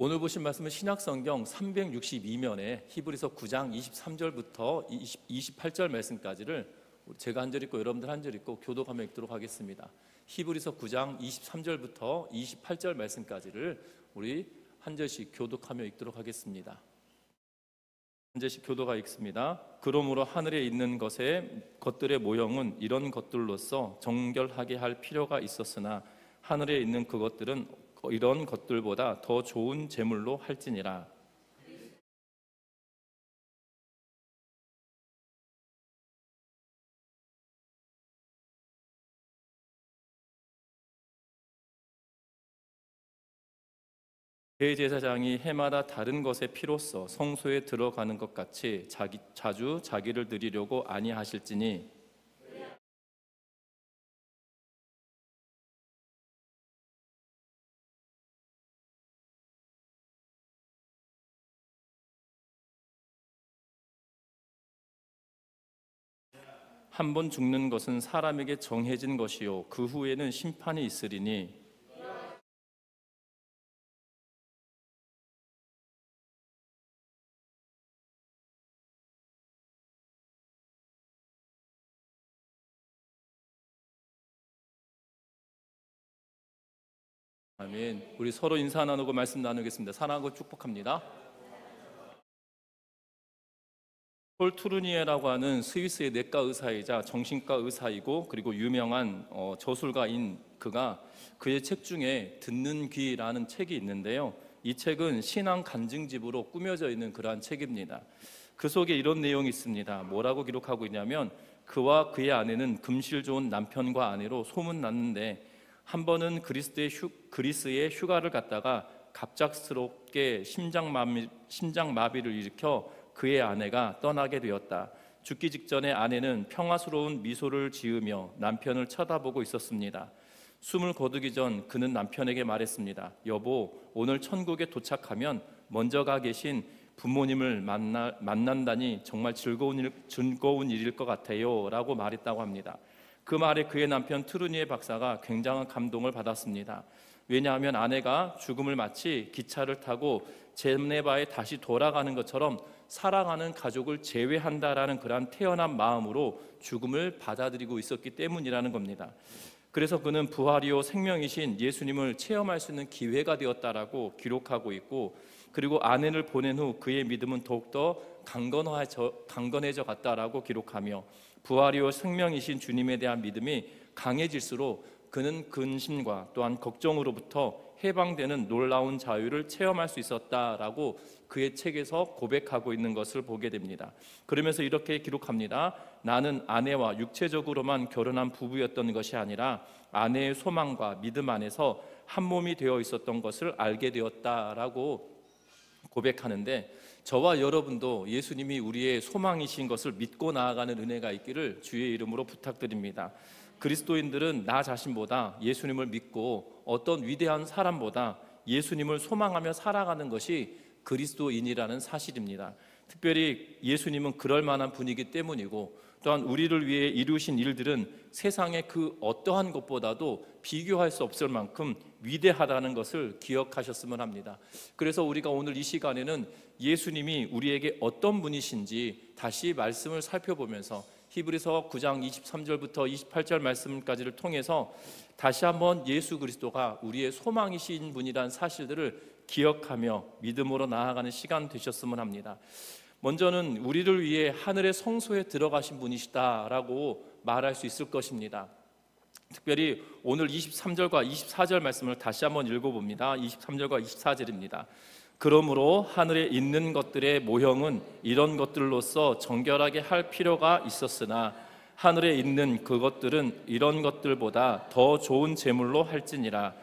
오늘 보신 말씀은 신약성경 362면에 히브리서 9장 23절부터 28절 말씀까지를 제가 한 절 읽고 여러분들 한 절 읽고 교독하며 읽도록 하겠습니다. 히브리서 9장 23절부터 28절 말씀까지를 우리 한 절씩 교독하며 읽도록 하겠습니다. 한 절씩 교도가 읽습니다. 그러므로 하늘에 있는 것들의 모형은 이런 것들로서 정결하게 할 필요가 있었으나 하늘에 있는 그것들은 이런 것들보다 더 좋은 제물로 할지니라. 대제사장이 해마다 다른 것의 피로써 성소에 들어가는 것 같이 자주 자기를 드리려고 아니하실지니 한 번 죽는 것은 사람에게 정해진 것이요 그 후에는 심판이 있으리니 아멘. 우리 서로 인사 나누고 말씀 나누겠습니다. 사랑하고 축복합니다. 폴 투르니에라고 하는 스위스의 내과 의사이자 정신과 의사이고 그리고 유명한 저술가인 그가 그의 책 중에 듣는 귀라는 책이 있는데요. 이 책은 신앙 간증집으로 꾸며져 있는 그러한 책입니다. 그 속에 이런 내용이 있습니다. 뭐라고 기록하고 있냐면 그와 그의 아내는 금실 좋은 남편과 아내로 소문났는데 한 번은 그리스에 휴가를 갔다가 갑작스럽게 심장마비를 일으켜 그의 아내가 떠나게 되었다. 죽기 직전에 아내는 평화스러운 미소를 지으며 남편을 쳐다보고 있었습니다. 숨을 거두기 전 그는 남편에게 말했습니다. 여보, 오늘 천국에 도착하면 먼저 가 계신 부모님을 만난다니 정말 즐거운 일일 것 같아요 라고 말했다고 합니다. 그 말에 그의 남편 트루니에 박사가 굉장한 감동을 받았습니다. 왜냐하면 아내가 죽음을 마치 기차를 타고 제네바에 다시 돌아가는 것처럼 사랑하는 가족을 제외한다라는 그러한 태연한 마음으로 죽음을 받아들이고 있었기 때문이라는 겁니다. 그래서 그는 부활이요 생명이신 예수님을 체험할 수 있는 기회가 되었다라고 기록하고 있고, 그리고 아내를 보낸 후 그의 믿음은 더욱더 강건해져 갔다라고 기록하며, 부활이요 생명이신 주님에 대한 믿음이 강해질수록 그는 근심과 또한 걱정으로부터 해방되는 놀라운 자유를 체험할 수 있었다라고 그의 책에서 고백하고 있는 것을 보게 됩니다. 그러면서 이렇게 기록합니다. 나는 아내와 육체적으로만 결혼한 부부였던 것이 아니라 아내의 소망과 믿음 안에서 한 몸이 되어 있었던 것을 알게 되었다라고 고백하는데, 저와 여러분도 예수님이 우리의 소망이신 것을 믿고 나아가는 은혜가 있기를 주의 이름으로 부탁드립니다. 그리스도인들은 나 자신보다 예수님을 믿고 어떤 위대한 사람보다 예수님을 소망하며 살아가는 것이 그리스도인이라는 사실입니다. 특별히 예수님은 그럴 만한 분이기 때문이고, 또한 우리를 위해 이루신 일들은 세상의 그 어떠한 것보다도 비교할 수 없을 만큼 위대하다는 것을 기억하셨으면 합니다. 그래서 우리가 오늘 이 시간에는 예수님이 우리에게 어떤 분이신지 다시 말씀을 살펴보면서 히브리서 9장 23절부터 28절 말씀까지를 통해서 다시 한번 예수 그리스도가 우리의 소망이신 분이라는 사실들을 기억하며 믿음으로 나아가는 시간 되셨으면 합니다. 먼저는 우리를 위해 하늘의 성소에 들어가신 분이시다라고 말할 수 있을 것입니다. 특별히 오늘 23절과 24절 말씀을 다시 한번 읽어봅니다. 23절과 24절입니다. 그러므로 하늘에 있는 것들의 모형은 이런 것들로서 정결하게 할 필요가 있었으나 하늘에 있는 그것들은 이런 것들보다 더 좋은 제물로 할지니라.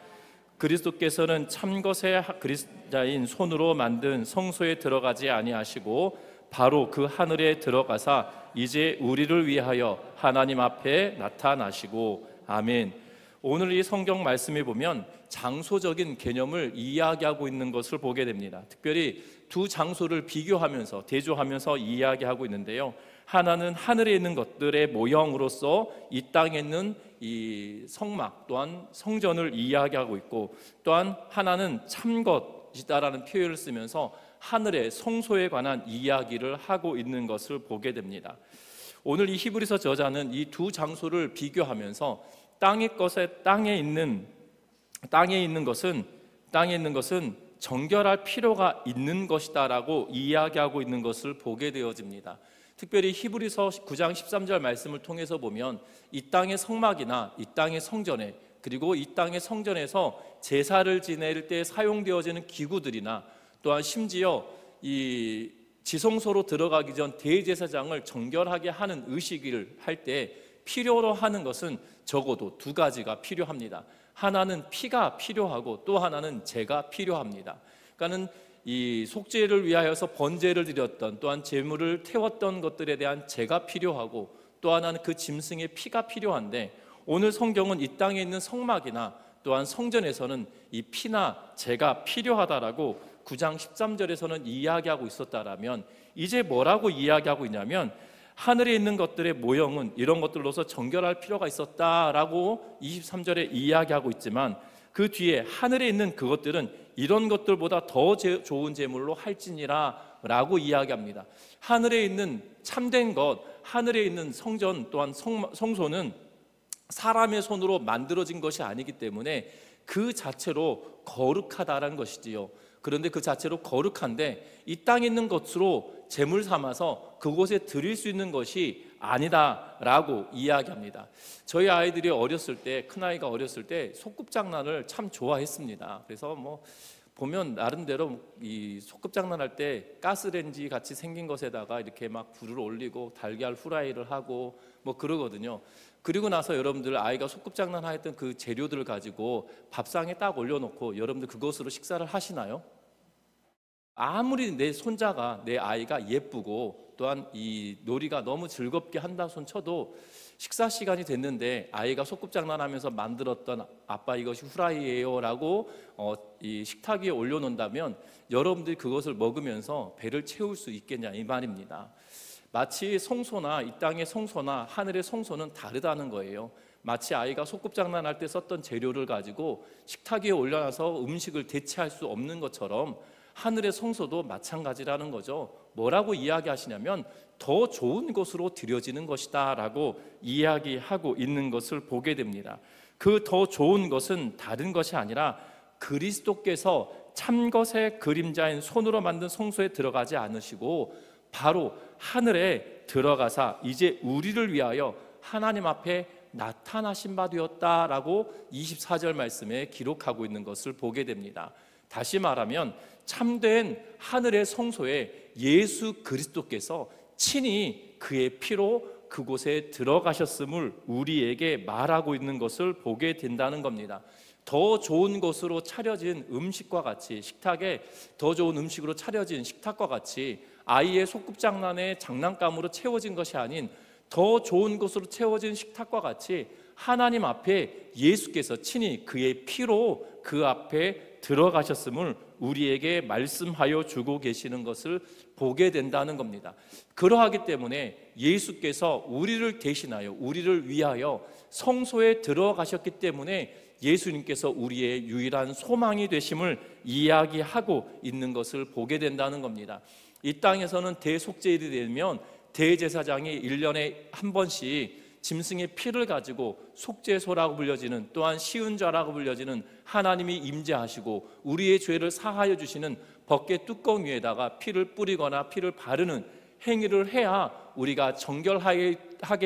그리스도께서는 참것의 그리스자인 손으로 만든 성소에 들어가지 아니하시고 바로 그 하늘에 들어가사 이제 우리를 위하여 하나님 앞에 나타나시고. 아멘. 오늘 이 성경 말씀에 보면 장소적인 개념을 이야기하고 있는 것을 보게 됩니다. 특별히 두 장소를 비교하면서 대조하면서 이야기하고 있는데요. 하나는 하늘에 있는 것들의 모형으로서 이 땅에 있는 이 성막 또한 성전을 이야기하고 있고, 또한 하나는 참것 것이다라는 표현을 쓰면서 하늘의 성소에 관한 이야기를 하고 있는 것을 보게 됩니다. 오늘 이 히브리서 저자는 이 두 장소를 비교하면서 땅에 있는 것은 정결할 필요가 있는 것이다라고 이야기하고 있는 것을 보게 되어집니다. 특별히 히브리서 9장 13절 말씀을 통해서 보면 이 땅의 성막이나 이 땅의 성전에, 그리고 이 땅의 성전에서 제사를 지낼 때 사용되어지는 기구들이나 또한 심지어 이 지성소로 들어가기 전 대제사장을 정결하게 하는 의식을 할 때 필요로 하는 것은 적어도 두 가지가 필요합니다. 하나는 피가 필요하고 또 하나는 제가 필요합니다. 그러니까는 이 속죄를 위하여서 번제를 드렸던, 또한 제물을 태웠던 것들에 대한 제가 필요하고, 또 하나는 그 짐승의 피가 필요한데, 오늘 성경은 이 땅에 있는 성막이나 또한 성전에서는 이 피나 제가 필요하다라고 9장 13절에서는 이야기하고 있었다라면, 이제 뭐라고 이야기하고 있냐면 하늘에 있는 것들의 모형은 이런 것들로서 정결할 필요가 있었다라고 23절에 이야기하고 있지만, 그 뒤에 하늘에 있는 그것들은 이런 것들보다 더 좋은 제물로 할지니라 라고 이야기합니다. 하늘에 있는 참된 것, 하늘에 있는 성전 또한 성소는 사람의 손으로 만들어진 것이 아니기 때문에 그 자체로 거룩하다라는 것이지요. 그런데 그 자체로 거룩한데 이 땅에 있는 것으로 제물 삼아서 그곳에 드릴 수 있는 것이 아니다라고 이야기합니다. 저희 아이들이 어렸을 때, 큰아이가 어렸을 때 소꿉장난을 참 좋아했습니다. 그래서 뭐 보면 나름대로 이 소꿉장난할 때 가스레인지 같이 생긴 것에다가 이렇게 막 불을 올리고 달걀 후라이를 하고 뭐 그러거든요. 그리고 나서 여러분들 아이가 소꿉장난 하였던 그 재료들을 가지고 밥상에 딱 올려놓고 여러분들 그것으로 식사를 하시나요? 아무리 내 손자가, 내 아이가 예쁘고 또한 이 놀이가 너무 즐겁게 한다 손 쳐도 식사 시간이 됐는데 아이가 소꿉장난하면서 만들었던 아빠 이것이 후라이예요 라고 이 식탁 위에 올려놓는다면 여러분들이 그것을 먹으면서 배를 채울 수 있겠냐 이 말입니다. 마치 성소나 이 땅의 성소나 하늘의 성소는 다르다는 거예요. 마치 아이가 소꿉장난할 때 썼던 재료를 가지고 식탁 위에 올려놔서 음식을 대체할 수 없는 것처럼 하늘의 성소도 마찬가지라는 거죠. 뭐라고 이야기하시냐면 더 좋은 것으로 드려지는 것이다 라고 이야기하고 있는 것을 보게 됩니다. 그 더 좋은 것은 다른 것이 아니라 그리스도께서 참것의 그림자인 손으로 만든 성소에 들어가지 않으시고 바로 하늘에 들어가사 이제 우리를 위하여 하나님 앞에 나타나신 바 되었다라고 24절 말씀에 기록하고 있는 것을 보게 됩니다. 다시 말하면 참된 하늘의 성소에 예수 그리스도께서 친히 그의 피로 그곳에 들어가셨음을 우리에게 말하고 있는 것을 보게 된다는 겁니다. 더 좋은 것으로 차려진 음식과 같이, 식탁에 더 좋은 음식으로 차려진 식탁과 같이 아이의 소꿉장난의 장난감으로 채워진 것이 아닌 더 좋은 것으로 채워진 식탁과 같이 하나님 앞에 예수께서 친히 그의 피로 그 앞에 들어가셨음을 우리에게 말씀하여 주고 계시는 것을 보게 된다는 겁니다. 그러하기 때문에 예수께서 우리를 대신하여 우리를 위하여 성소에 들어가셨기 때문에 예수님께서 우리의 유일한 소망이 되심을 이야기하고 있는 것을 보게 된다는 겁니다. 이 땅에서는 대속죄일이 되면 대제사장이 1년에 한 번씩 짐승의 피를 가지고 속죄소라고 불려지는, 또한 시은좌라고 불려지는 하나님이 임재하시고 우리의 죄를 사하여 주시는 벗개 뚜껑 위에다가 피를 뿌리거나 피를 바르는 행위를 해야 우리가 정결하게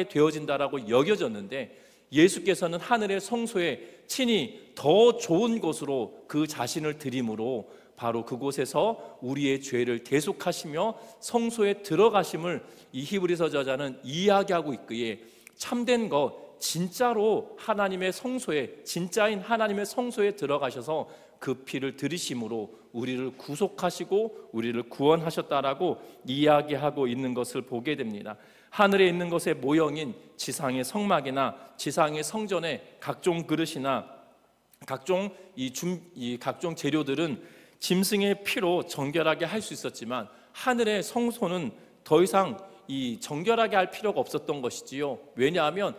되어진다라고 여겨졌는데, 예수께서는 하늘의 성소에 친히 더 좋은 곳으로 그 자신을 드림으로 바로 그곳에서 우리의 죄를 대속하시며 성소에 들어가심을 이 히브리서 저자는 이야기하고 있기에 참된 것, 진짜로 하나님의 성소에, 진짜인 하나님의 성소에 들어가셔서 그 피를 들이심으로 우리를 구속하시고 우리를 구원하셨다라고 이야기하고 있는 것을 보게 됩니다. 하늘에 있는 것의 모형인 지상의 성막이나 지상의 성전의 각종 그릇이나 각종 각종 재료들은 짐승의 피로 정결하게 할 수 있었지만 하늘의 성소는 더 이상 정결하게 할 필요가 없었던 것이지요. 왜냐하면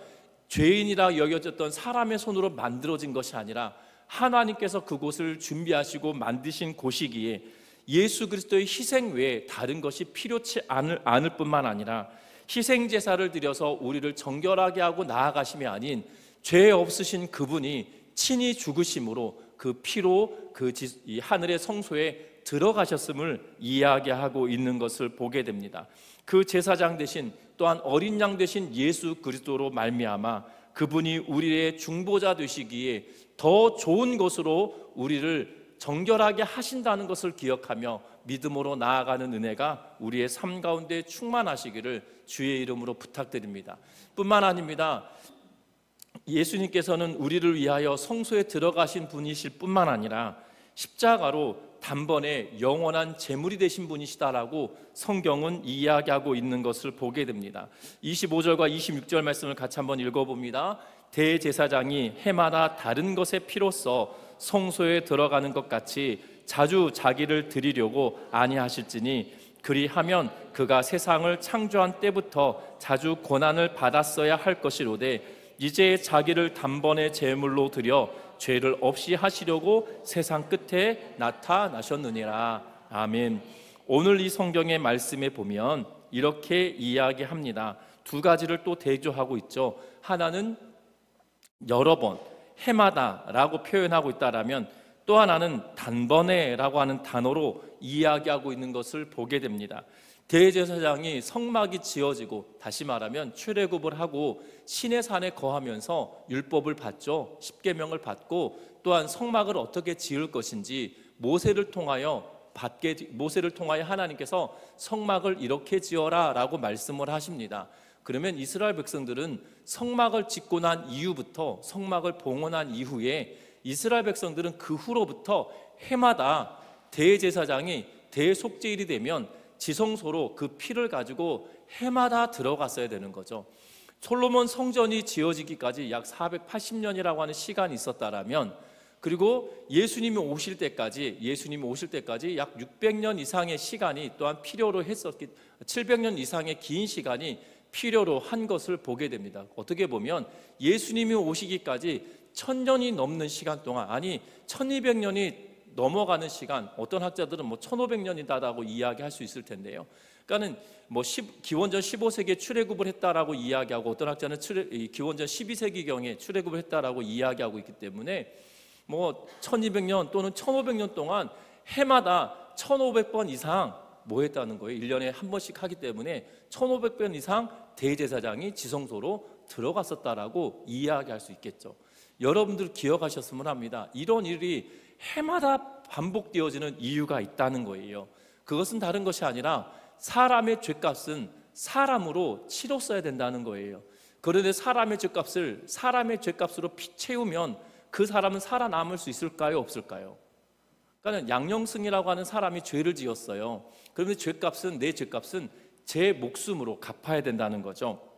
죄인이라 여겨졌던 사람의 손으로 만들어진 것이 아니라 하나님께서 그곳을 준비하시고 만드신 곳이기에 예수 그리스도의 희생 외에 다른 것이 필요치 않을 뿐만 아니라 희생 제사를 드려서 우리를 정결하게 하고 나아가심이 아닌 죄 없으신 그분이 친히 죽으심으로 그 피로 이 하늘의 성소에 들어가셨음을 이야기하고 있는 것을 보게 됩니다. 그 제사장 대신 또한 어린 양 되신 예수 그리스도로 말미암아 그분이 우리의 중보자 되시기에 더 좋은 것으로 우리를 정결하게 하신다는 것을 기억하며 믿음으로 나아가는 은혜가 우리의 삶 가운데 충만하시기를 주의 이름으로 부탁드립니다. 뿐만 아닙니다. 예수님께서는 우리를 위하여 성소에 들어가신 분이실 뿐만 아니라 십자가로 단번에 영원한 제물이 되신 분이시다라고 성경은 이야기하고 있는 것을 보게 됩니다. 25절과 26절 말씀을 같이 한번 읽어봅니다. 대제사장이 해마다 다른 것에 피로써 성소에 들어가는 것 같이 자주 자기를 드리려고 아니하실지니 그리하면 그가 세상을 창조한 때부터 자주 고난을 받았어야 할 것이로되 이제 자기를 단번에 제물로 드려 죄를 없이 하시려고 세상 끝에 나타나셨느니라. 아멘. 오늘 이 성경의 말씀에 보면 이렇게 이야기합니다. 두 가지를 또 대조하고 있죠. 하나는 여러 번, 해마다라고 표현하고 있다라면 또 하나는 단번에라고 하는 단어로 이야기하고 있는 것을 보게 됩니다. 대제사장이 성막이 지어지고 다시 말하면 출애굽을 하고 시내산에 거하면서 율법을 받죠. 십계명을 받고 또한 성막을 어떻게 지을 것인지 모세를 통하여 하나님께서 성막을 이렇게 지어라라고 말씀을 하십니다. 그러면 이스라엘 백성들은 성막을 짓고 난 이후부터 성막을 봉헌한 이후에 이스라엘 백성들은 그 후로부터 해마다 대제사장이 대속죄일이 되면 지성소로 그 피를 가지고 해마다 들어갔어야 되는 거죠. 솔로몬 성전이 지어지기까지 약 480년이라고 하는 시간이 있었다라면 그리고 예수님이 오실 때까지 약 600년 이상의 시간이 또한 필요로 했었기 700년 이상의 긴 시간이 필요로 한 것을 보게 됩니다. 어떻게 보면 예수님이 오시기까지 1000년이 넘는 시간 동안 1200년이 넘어가는 시간, 어떤 학자들은 1500년이다라고 이야기할 수 있을 텐데요. 그러니까는 기원전 15세기에 출애굽을 했다라고 이야기하고 어떤 학자는 기원전 12세기경에 출애굽을 했다라고 이야기하고 있기 때문에 1200년 또는 1500년 동안 해마다 1500번 이상 했다는 거예요. 1년에 한 번씩 하기 때문에 1500번 이상 대제사장이 지성소로 들어갔었다라고 이야기할 수 있겠죠. 여러분들 기억하셨으면 합니다. 이런 일이 해마다 반복되어지는 이유가 있다는 거예요. 그것은 다른 것이 아니라 사람의 죄값은 사람으로 치렀어야 된다는 거예요. 그런데 사람의 죄값으로 채우면 그 사람은 살아남을 수 있을까요? 없을까요? 그러니까 양영승이라고 하는 사람이 죄를 지었어요. 그런데 내 죄값은 제 목숨으로 갚아야 된다는 거죠.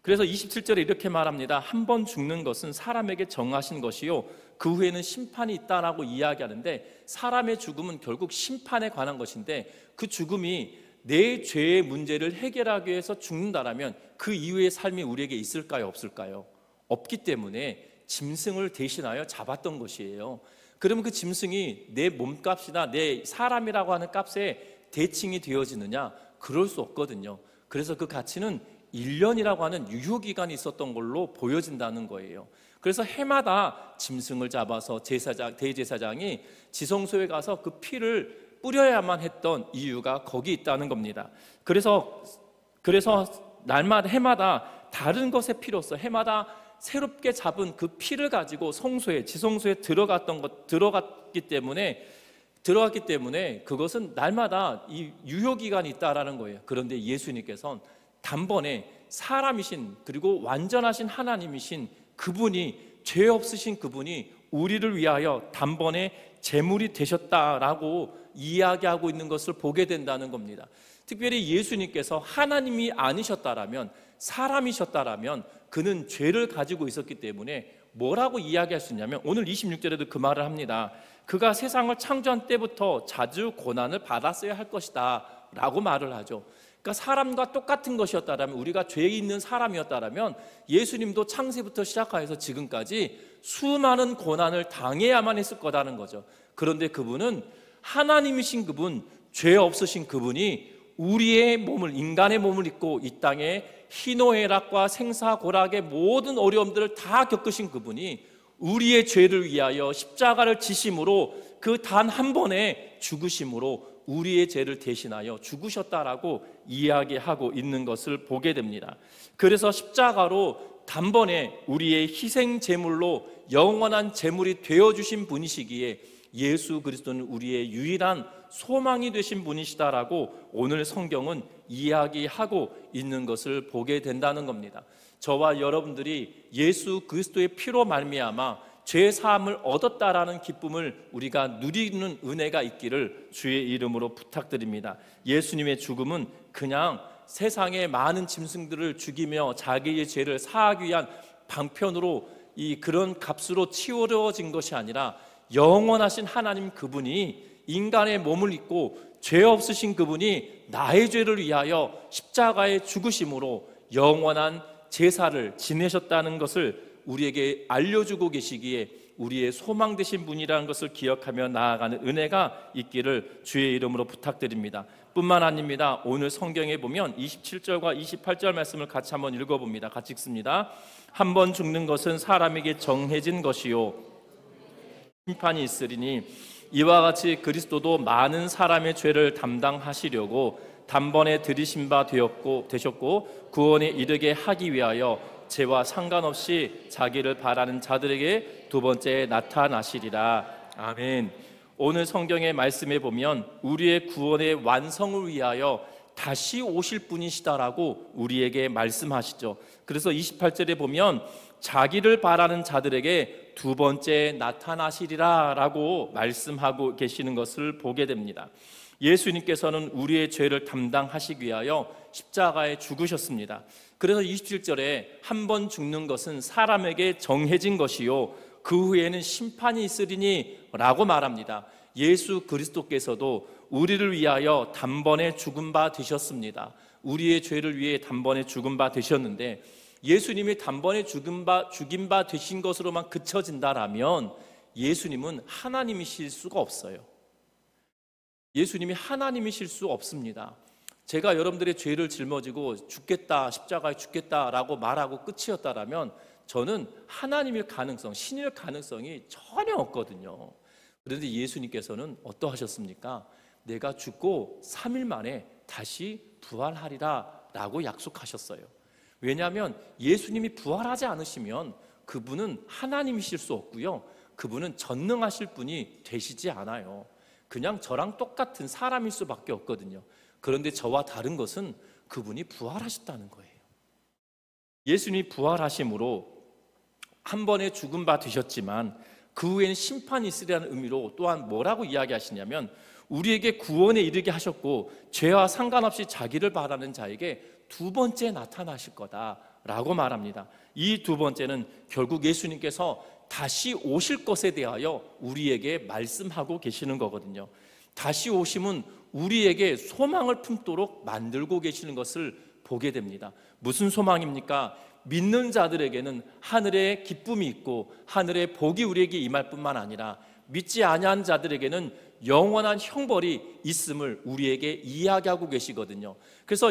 그래서 27절에 이렇게 말합니다. 한 번 죽는 것은 사람에게 정하신 것이요 그 후에는 심판이 있다라고 이야기하는데 사람의 죽음은 결국 심판에 관한 것인데 그 죽음이 내 죄의 문제를 해결하기 위해서 죽는다라면 그 이후의 삶이 우리에게 있을까요? 없을까요? 없기 때문에 짐승을 대신하여 잡았던 것이에요. 그러면 그 짐승이 내 몸값이나 내 사람이라고 하는 값에 대칭이 되어지느냐? 그럴 수 없거든요. 그래서 그 가치는 1년이라고 하는 유효기간이 있었던 걸로 보여진다는 거예요. 그래서 해마다 짐승을 잡아서 대제사장이 지성소에 가서 그 피를 뿌려야만 했던 이유가 거기 있다는 겁니다. 그래서 해마다 다른 것에 피로써 해마다 새롭게 잡은 그 피를 가지고 지성소에 들어갔기 때문에 그것은 날마다 이 유효기간이 있다라는 거예요. 그런데 예수님께서는 단번에 사람이신 그리고 완전하신 하나님이신 그분이 죄 없으신 그분이 우리를 위하여 단번에 제물이 되셨다라고 이야기하고 있는 것을 보게 된다는 겁니다. 특별히 예수님께서 하나님이 아니셨다라면 사람이셨다라면 그는 죄를 가지고 있었기 때문에 뭐라고 이야기할 수 있냐면 오늘 26절에도 그 말을 합니다. 그가 세상을 창조한 때부터 자주 고난을 받았어야 할 것이다 라고 말을 하죠. 그러니까 사람과 똑같은 것이었다면, 우리가 죄 있는 사람이었다면 예수님도 창세부터 시작하여서 지금까지 수많은 고난을 당해야만 했을 거라는 거죠. 그런데 그분은 하나님이신 그분, 죄 없으신 그분이 우리의 몸을, 인간의 몸을 입고 이 땅에 희노애락과 생사고락의 모든 어려움들을 다 겪으신 그분이 우리의 죄를 위하여 십자가를 지심으로, 그 단 한 번의 죽으심으로 우리의 죄를 대신하여 죽으셨다라고 이야기하고 있는 것을 보게 됩니다. 그래서 십자가로 단번에 우리의 희생 제물로 영원한 제물이 되어주신 분이시기에 예수 그리스도는 우리의 유일한 소망이 되신 분이시다라고 오늘 성경은 이야기하고 있는 것을 보게 된다는 겁니다. 저와 여러분들이 예수 그리스도의 피로 말미암아 죄 사함을 얻었다라는 기쁨을 우리가 누리는 은혜가 있기를 주의 이름으로 부탁드립니다. 예수님의 죽음은 그냥 세상의 많은 짐승들을 죽이며 자기의 죄를 사하기 위한 방편으로 그런 값으로 치워진 것이 아니라 영원하신 하나님 그분이 인간의 몸을 입고 죄 없으신 그분이 나의 죄를 위하여 십자가에 죽으심으로 영원한 제사를 지내셨다는 것을 우리에게 알려주고 계시기에 우리의 소망 되신 분이라는 것을 기억하며 나아가는 은혜가 있기를 주의 이름으로 부탁드립니다. 뿐만 아닙니다. 오늘 성경에 보면 27절과 28절 말씀을 같이 한번 읽어봅니다. 같이 읽습니다. 한 번 죽는 것은 사람에게 정해진 것이요 심판이 있으리니 이와 같이 그리스도도 많은 사람의 죄를 담당하시려고 단번에 들이신 바 되셨고 구원에 이르게 하기 위하여 죄와 상관없이 자기를 바라는 자들에게 두 번째 나타나시리라. 아멘. 오늘 성경의 말씀에 보면 우리의 구원의 완성을 위하여 다시 오실 분이시다라고 우리에게 말씀하시죠. 그래서 28절에 보면 자기를 바라는 자들에게 두 번째 나타나시리라 라고 말씀하고 계시는 것을 보게 됩니다. 예수님께서는 우리의 죄를 담당하시기 위하여 십자가에 죽으셨습니다. 그래서 27절에 한 번 죽는 것은 사람에게 정해진 것이요 그 후에는 심판이 있으리니 라고 말합니다. 예수 그리스도께서도 우리를 위하여 단번에 죽은 바 되셨습니다. 우리의 죄를 위해 단번에 죽은 바 되셨는데, 예수님이 단번에 죽인 바 되신 것으로만 그쳐진다라면 예수님은 하나님이실 수가 없어요. 예수님이 하나님이실 수 없습니다. 제가 여러분들의 죄를 짊어지고 죽겠다, 십자가에 죽겠다라고 말하고 끝이었다라면 저는 하나님일 가능성, 신일 가능성이 전혀 없거든요. 그런데 예수님께서는 어떠하셨습니까? 내가 죽고 3일 만에 다시 부활하리라 라고 약속하셨어요. 왜냐하면 예수님이 부활하지 않으시면 그분은 하나님이실 수 없고요, 그분은 전능하실 분이 되시지 않아요. 그냥 저랑 똑같은 사람일 수밖에 없거든요. 그런데 저와 다른 것은 그분이 부활하셨다는 거예요. 예수님이 부활하심으로 한 번에 죽은 바 되셨지만 그 후에는 심판이 있으리라는 의미로 또한 뭐라고 이야기하시냐면 우리에게 구원에 이르게 하셨고 죄와 상관없이 자기를 바라는 자에게 두 번째 나타나실 거다라고 말합니다. 이 두 번째는 결국 예수님께서 다시 오실 것에 대하여 우리에게 말씀하고 계시는 거거든요. 다시 오심은 우리에게 소망을 품도록 만들고 계시는 것을 보게 됩니다. 무슨 소망입니까? 믿는 자들에게는 하늘의 기쁨이 있고 하늘의 복이 우리에게 임할 뿐만 아니라 믿지 아니한 자들에게는 영원한 형벌이 있음을 우리에게 이야기하고 계시거든요. 그래서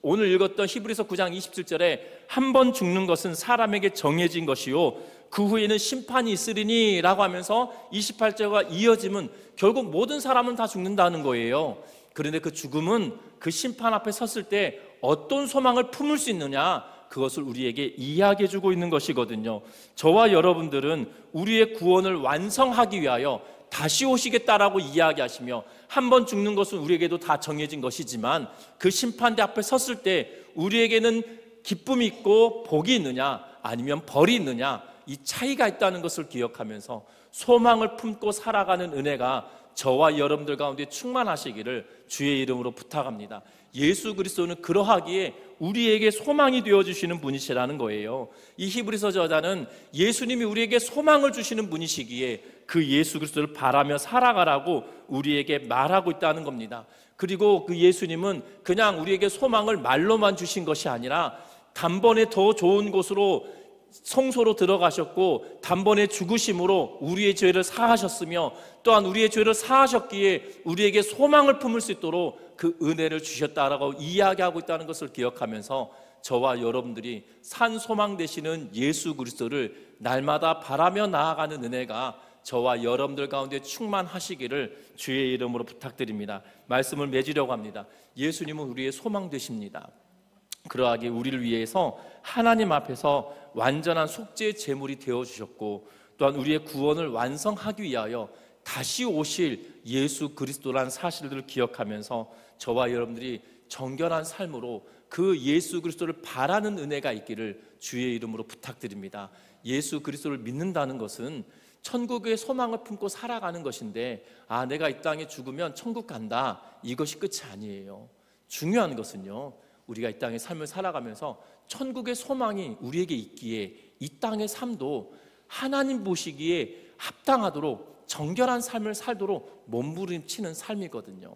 오늘 읽었던 히브리서 9장 27절에 한 번 죽는 것은 사람에게 정해진 것이요 그 후에는 심판이 있으리니 라고 하면서 28절과 이어짐은 결국 모든 사람은 다 죽는다는 거예요. 그런데 그 죽음은 그 심판 앞에 섰을 때 어떤 소망을 품을 수 있느냐, 그것을 우리에게 이야기해 주고 있는 것이거든요. 저와 여러분들은 우리의 구원을 완성하기 위하여 다시 오시겠다라고 이야기하시며 한 번 죽는 것은 우리에게도 다 정해진 것이지만 그 심판대 앞에 섰을 때 우리에게는 기쁨이 있고 복이 있느냐 아니면 벌이 있느냐, 이 차이가 있다는 것을 기억하면서 소망을 품고 살아가는 은혜가 저와 여러분들 가운데 충만하시기를 주의 이름으로 부탁합니다. 예수 그리스도는 그러하기에 우리에게 소망이 되어주시는 분이시라는 거예요. 이 히브리서 저자는 예수님이 우리에게 소망을 주시는 분이시기에 그 예수 그리스도를 바라며 살아가라고 우리에게 말하고 있다는 겁니다. 그리고 그 예수님은 그냥 우리에게 소망을 말로만 주신 것이 아니라 단번에 더 좋은 곳으로 성소로 들어가셨고 단번에 죽으심으로 우리의 죄를 사하셨으며 또한 우리의 죄를 사하셨기에 우리에게 소망을 품을 수 있도록 그 은혜를 주셨다라고 이야기하고 있다는 것을 기억하면서 저와 여러분들이 산 소망 되시는 예수 그리스도를 날마다 바라며 나아가는 은혜가 저와 여러분들 가운데 충만하시기를 주의 이름으로 부탁드립니다. 말씀을 맺으려고 합니다. 예수님은 우리의 소망 되십니다. 그러하기에 우리를 위해서 하나님 앞에서 완전한 속죄의 제물이 되어주셨고 또한 우리의 구원을 완성하기 위하여 다시 오실 예수 그리스도라는 사실들을 기억하면서 저와 여러분들이 정결한 삶으로 그 예수 그리스도를 바라는 은혜가 있기를 주의 이름으로 부탁드립니다. 예수 그리스도를 믿는다는 것은 천국의 소망을 품고 살아가는 것인데 내가 이 땅에 죽으면 천국 간다, 이것이 끝이 아니에요. 중요한 것은요, 우리가 이 땅의 삶을 살아가면서 천국의 소망이 우리에게 있기에 이 땅의 삶도 하나님 보시기에 합당하도록 정결한 삶을 살도록 몸부림치는 삶이거든요.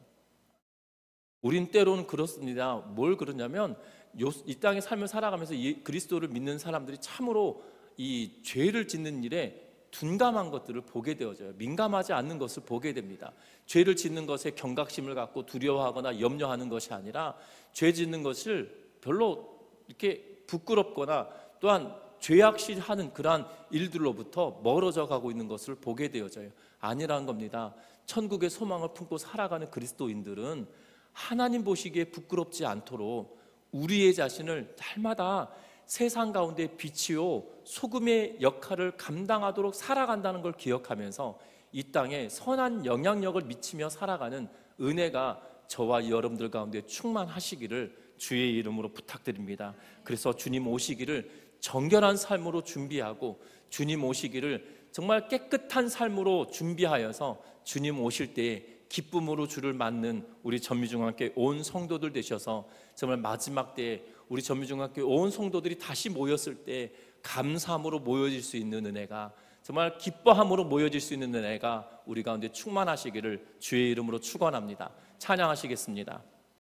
우린 때로는 그렇습니다. 뭘 그러냐면 이 땅의 삶을 살아가면서 그리스도를 믿는 사람들이 참으로 이 죄를 짓는 일에 둔감한 것들을 보게 되어져요. 민감하지 않는 것을 보게 됩니다. 죄를 짓는 것에 경각심을 갖고 두려워하거나 염려하는 것이 아니라 죄 짓는 것을 별로 이렇게 부끄럽거나 또한 죄악시하는 그러한 일들로부터 멀어져 가고 있는 것을 보게 되어져요. 아니라는 겁니다. 천국의 소망을 품고 살아가는 그리스도인들은 하나님 보시기에 부끄럽지 않도록 우리의 자신을 날마다 세상 가운데 빛이요 소금의 역할을 감당하도록 살아간다는 걸 기억하면서 이 땅에 선한 영향력을 미치며 살아가는 은혜가 저와 여러분들 가운데 충만하시기를 주의 이름으로 부탁드립니다. 그래서 주님 오시기를 정결한 삶으로 준비하고 주님 오시기를 정말 깨끗한 삶으로 준비하여서 주님 오실 때에 기쁨으로 주를 맞는 우리 전미중앙교회 온 성도들 되셔서 정말 마지막 때에 우리 전미중앙교회 온 성도들이 다시 모였을 때 감사함으로 모여질 수 있는 은혜가, 정말 기뻐함으로 모여질 수 있는 은혜가 우리 가운데 충만하시기를 주의 이름으로 축원합니다. 찬양하시겠습니다.